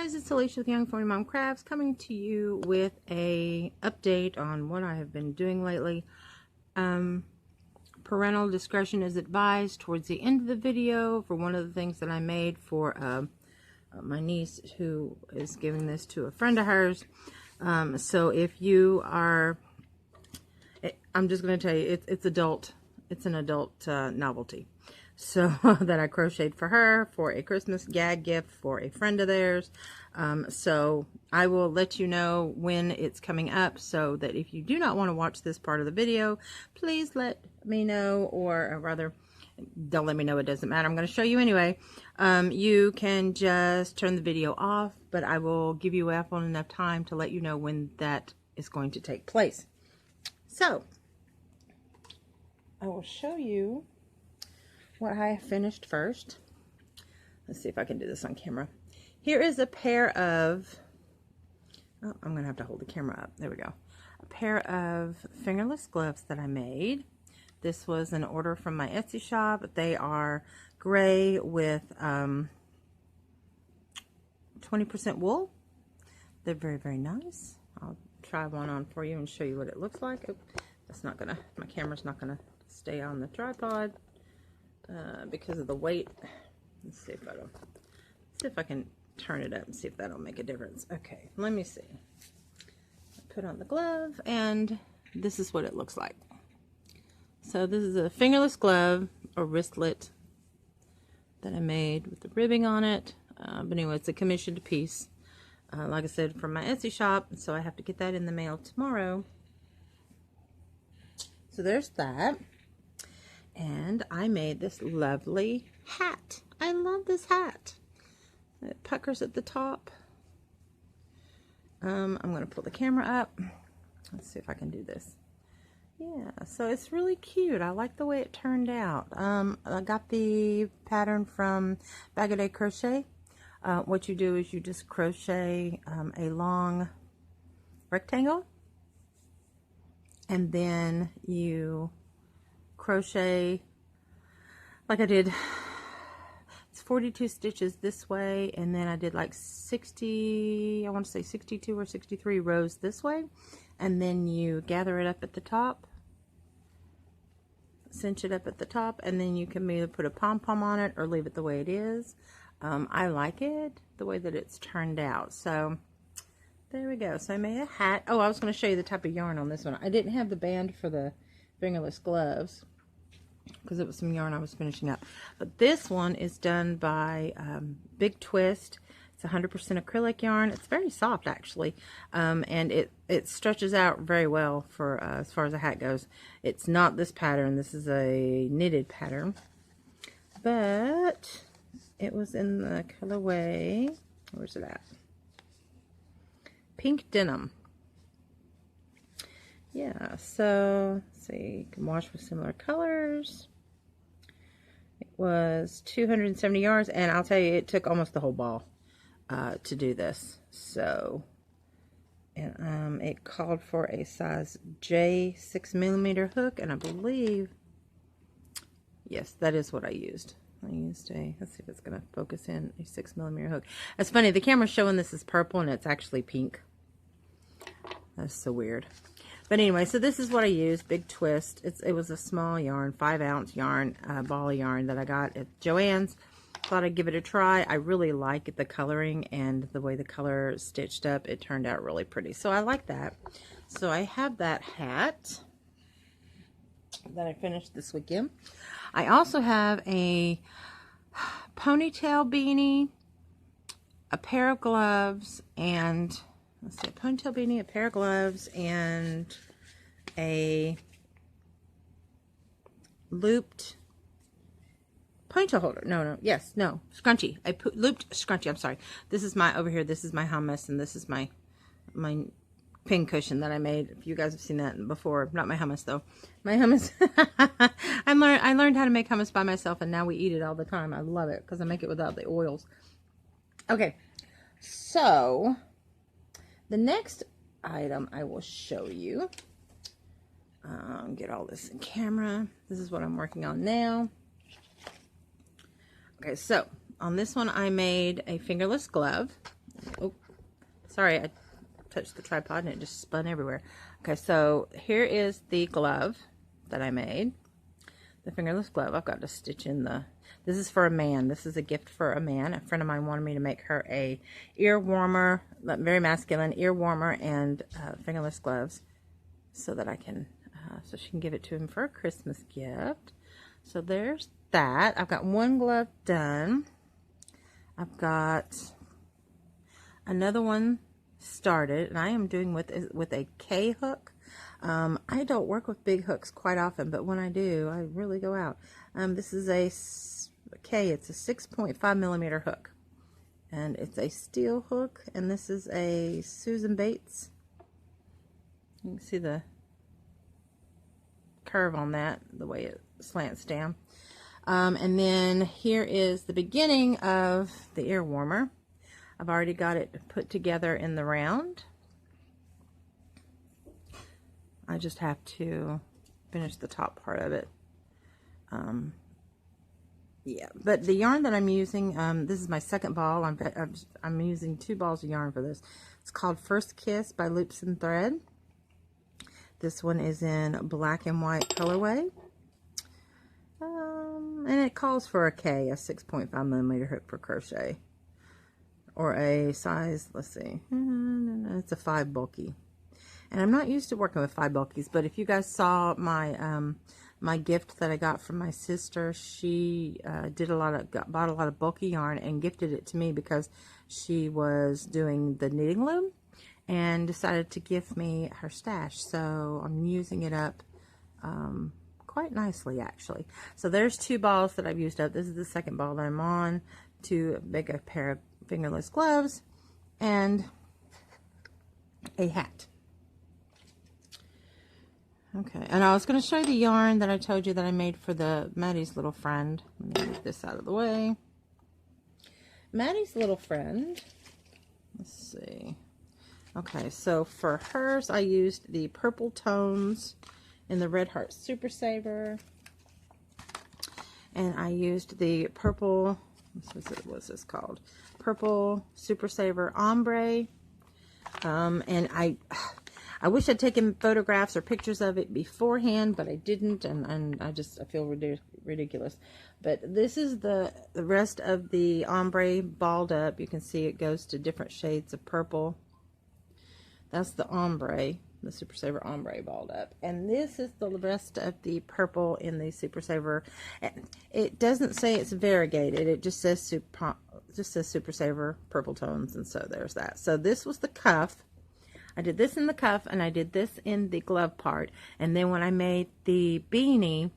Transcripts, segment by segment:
guys, it's Alicia with Young 40 Mom Crafts coming to you with a update on what I have been doing lately. Parental discretion is advised towards the end of the video for one of the things that I made for my niece who is giving this to a friend of hers. So if you are, I'm just going to tell you, it's an adult novelty. So that I crocheted for her for a Christmas gag gift for a friend of theirs. So I will let you know when it's coming up, so that if you do not want to watch this part of the video, please let me know, or rather, don't let me know, it doesn't matter. I'm going to show you anyway. You can just turn the video off, but I will give you ample enough time to let you know when that is going to take place. So I will show you what I finished first. Let's see if I can do this on camera. Here is a pair of, oh, I'm gonna have to hold the camera up. There we go. A pair of fingerless gloves that I made. This was an order from my Etsy shop. They are gray with 20% wool. They're very, very nice. I'll try one on for you and show you what it looks like. That's not gonna, my camera's not gonna stay on the tripod. Because of the weight. Let's see if I can turn it up and see if that'll make a difference. Okay, let me see. I put on the glove, and this is what it looks like. So this is a fingerless glove or wristlet that I made with the ribbing on it. But anyway, it's a commissioned piece. Like I said, from my Etsy shop, so I have to get that in the mail tomorrow. So there's that. And I made this lovely hat. I love this hat. It puckers at the top. I'm going to pull the camera up. Let's see if I can do this. Yeah, so it's really cute. I like the way it turned out. I got the pattern from Bag of Day Crochet. What you do is you just crochet a long rectangle, and then you crochet like I did. It's 42 stitches this way, and then I did like 60, I want to say 62 or 63 rows this way, and then you gather it up at the top, cinch it up at the top, and then you can either put a pom-pom on it or leave it the way it is. I like it the way that it's turned out. So there we go. So I made a hat. Oh, I was going to show you the type of yarn on this one. I didn't have the band for the fingerless gloves because it was some yarn I was finishing up. But this one is done by Big Twist. It's 100% acrylic yarn. It's very soft, actually, and it stretches out very well for as far as a hat goes. It's not this pattern. This is a knitted pattern, but it was in the colorway. Where's it at? Pink Denim. Yeah, so let's see, you can wash with similar colors. It was 270 yards, and I'll tell you, it took almost the whole ball to do this. So, and it called for a size J 6mm hook, and I believe, yes, that is what I used. I used a, let's see if it's going to focus in, a 6mm hook. It's funny, the camera's showing this is purple, and it's actually pink. That's so weird. But anyway, so this is what I used, Big Twist. It was a small yarn, 5-ounce yarn, ball of yarn that I got at Joann's. Thought I'd give it a try. I really like the coloring and the way the color is stitched up. It turned out really pretty. So I like that. So I have that hat that I finished this weekend. I also have a ponytail beanie, a pair of gloves, and let's see, a ponytail beanie, a pair of gloves, and a looped ponytail holder. No, scrunchie. A looped scrunchie. I'm sorry. This is my, over here, this is my hummus, and this is my pin cushion that I made. If you guys have seen that before. Not my hummus, though. My hummus. I learned how to make hummus by myself, and now we eat it all the time. I love it because I make it without the oils. Okay, so the next item I will show you. Get all this in camera. This is what I'm working on now. Okay, so on this one I made a fingerless glove. Oh, sorry, I touched the tripod and it just spun everywhere. Okay, so here is the glove that I made. The fingerless glove. I've got to stitch in the... This is for a man. This is a gift for a man. A friend of mine wanted me to make her a ear warmer, very masculine ear warmer, and fingerless gloves, so that I can, so she can give it to him for a Christmas gift. So there's that. I've got one glove done. I've got another one started, and I am doing with a K hook. I don't work with big hooks quite often, but when I do, I really go out. This is a K. It's a 6.5 millimeter hook, and it's a steel hook, and this is a Susan Bates. You can see the curve on that, the way it slants down. And then here is the beginning of the ear warmer. I've already got it put together in the round. I just have to finish the top part of it. Yeah, but the yarn that I'm using, this is my second ball. I'm using 2 balls of yarn for this. It's called First Kiss by Loops and Thread. This one is in black and white colorway. And it calls for a K, a 6.5 millimeter hook for crochet. Or a size, let's see, it's a 5 bulky. And I'm not used to working with 5 bulkies, but if you guys saw my my gift that I got from my sister, she bought a lot of bulky yarn and gifted it to me because she was doing the knitting loom and decided to give me her stash. So I'm using it up quite nicely, actually. So there's 2 balls that I've used up. This is the second ball that I'm on to make a pair of fingerless gloves and a hat. Okay, and I was going to show you the yarn that I told you that I made for the Maddie's little friend. Let me get this out of the way. Maddie's little friend, let's see. Okay, so for hers, I used the purple tones in the Red Heart Super Saver. And I used the purple, what's this called? Purple Super Saver Ombre. And I wish I'd taken photographs or pictures of it beforehand, but I didn't, and I feel ridiculous. But this is the rest of the ombre balled up. You can see it goes to different shades of purple. That's the ombre, the Super Saver ombre balled up. And this is the rest of the purple in the Super Saver. It doesn't say it's variegated. It just says Super Saver purple tones, and so there's that. So this was the cuff. I did this in the cuff, and I did this in the glove part. And then when I made the beanie,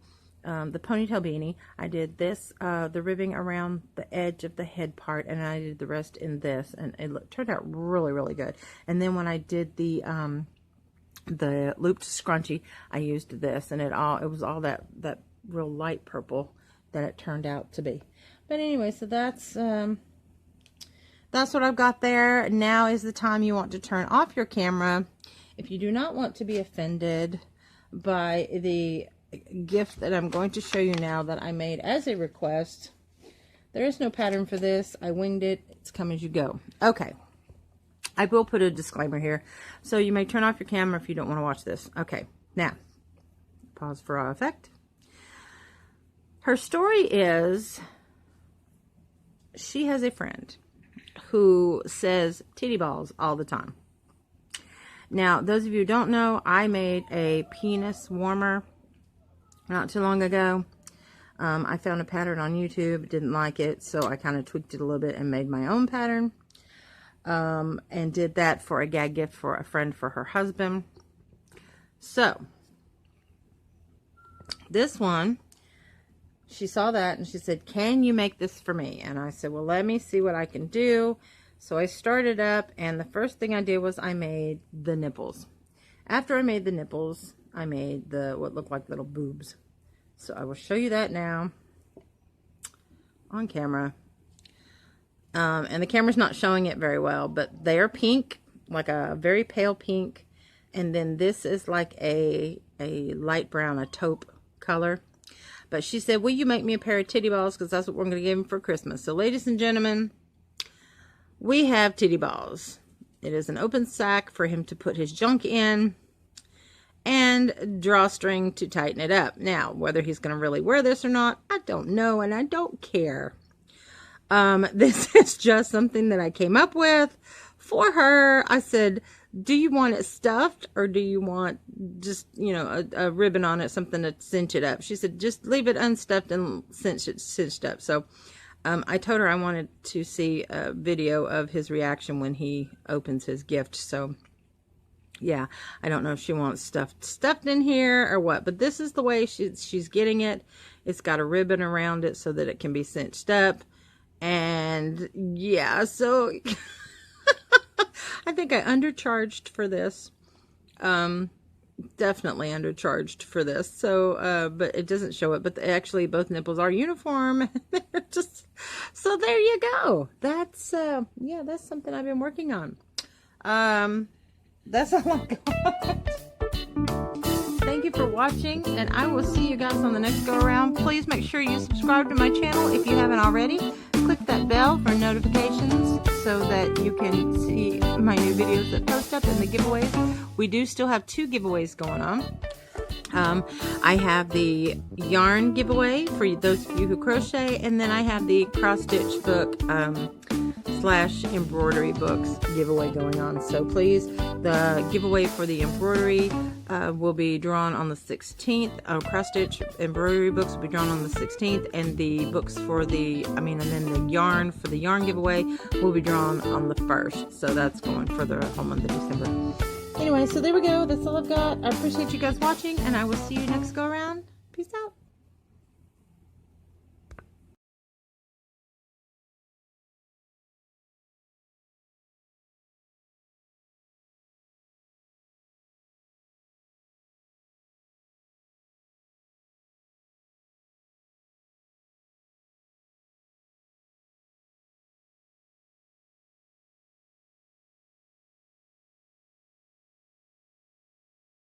the ponytail beanie, I did this, the ribbing around the edge of the head part, and I did the rest in this, and it turned out really, really good. And then when I did the looped scrunchie, I used this, and it was all that real light purple that it turned out to be. But anyway, so that's what I've got there. Now is the time you want to turn off your camera if you do not want to be offended by the gift that I'm going to show you now that I made as a request. There is no pattern for this. I winged it. It's come as you go. Okay. I will put a disclaimer here. So you may turn off your camera if you don't want to watch this. Okay. Now, pause for effect. Her story is she has a friend who says titty balls all the time. Now, those of you who don't know, I made a penis warmer not too long ago. I found a pattern on YouTube, didn't like it, so I kind of tweaked it a little bit and made my own pattern. And did that for a gag gift for a friend for her husband. So, this one, she saw that and she said, "Can you make this for me?" And I said, "Well, let me see what I can do." So I started up, and the first thing I did was I made the nipples. After I made the nipples, I made what looked like little boobs. So I will show you that now on camera. And the camera's not showing it very well, but they are pink, like a very pale pink. And then this is like a light brown, a taupe color. But she said, "Will you make me a pair of titty balls? Because that's what we're going to give him for Christmas." So ladies and gentlemen, we have Titty Balls. It is an open sack for him to put his junk in and drawstring to tighten it up. Now, whether he's going to really wear this or not, I don't know, and I don't care. This is just something that I came up with for her. I said, do you want it stuffed, or do you want just, you know, a ribbon on it, something to cinch it up? She said, just leave it unstuffed and cinch it cinched up. So I told her I wanted to see a video of his reaction when he opens his gift. So yeah, I don't know if she wants stuffed in here or what, but this is the way she's getting it. It's got a ribbon around it so that it can be cinched up. And yeah, so I think I undercharged for this. Definitely undercharged for this. So, but it doesn't show it. But actually, both nipples are uniform. They're just, so there you go. That's yeah, that's something I've been working on. That's all I got. Thank you for watching, and I will see you guys on the next go around. Please make sure you subscribe to my channel if you haven't already. Click that bell for notifications so that you can see my new videos that post up and the giveaways. We do still have 2 giveaways going on. I have the yarn giveaway for those of you who crochet, and then I have the cross stitch book / embroidery books giveaway going on. So please, the giveaway for the embroidery will be drawn on the 16th. Cross stitch embroidery books will be drawn on the 16th, and the books for the, and then the yarn for the yarn giveaway will be drawn on the 1st. So that's going for the whole month of December. Anyway, so there we go. That's all I've got. I appreciate you guys watching, and I will see you next go around. Peace out.